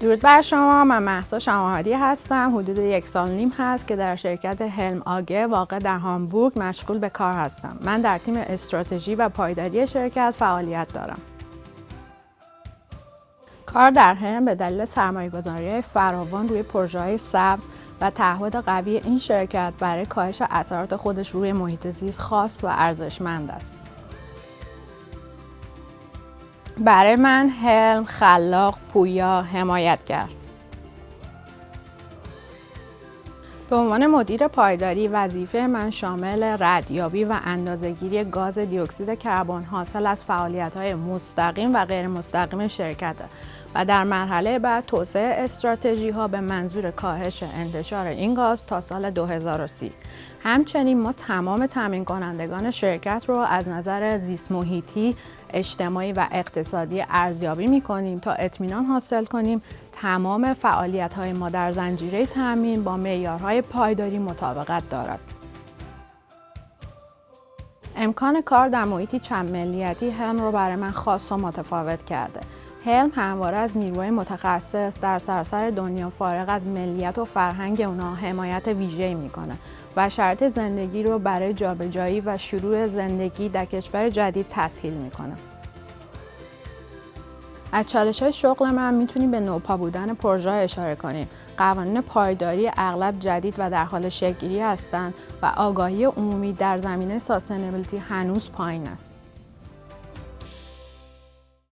درود بر شما. من مهسا شماهادی هستم. حدود 1 سال و نیم هست که در شرکت هلم آگه واقع در هامبورگ مشغول به کار هستم. من در تیم استراتژی و پایداری شرکت فعالیت دارم. کار در هلم به دلیل سرمایه‌گذاری فراوان روی پروژه‌های سبز و تعهد قوی این شرکت برای کاهش اثرات خودش روی محیط زیست خاص و ارزشمند است. برای من هلم خلاق، پویا، حمایتگر. به عنوان مدیر پایداری وظیفه من شامل ردیابی و اندازه‌گیری گاز دی اکسید کربن حاصل از فعالیت‌های مستقیم و غیر مستقیم شرکت و در مرحله بعد توسعه استراتژی‌ها به منظور کاهش انتشار این گاز تا سال 2030. همچنین ما تمام تامین کنندگان شرکت رو از نظر زیست محیطی، اجتماعی و اقتصادی ارزیابی می‌کنیم تا اطمینان حاصل کنیم تمام فعالیت‌های ما در زنجیره تامین با معیارهای پایداری مطابقت دارد. امکان کار در محیطی چند ملیتی هلم رو برای من خاص و متفاوت کرده. هلم همواره از نیروهای متخصص در سراسر دنیا فارغ از ملیت و فرهنگ اونا حمایت ویژه‌ای میکنه و شرط زندگی رو برای جابجایی و شروع زندگی در کشور جدید تسهیل میکنه. از چالش‌های شغل من میتونیم به نوپا بودن پروژه اشاره کنیم. قوانین پایداری اغلب جدید و در حال شکل‌گیری هستند و آگاهی عمومی در زمینه ساستینبیلیتی هنوز پایین است.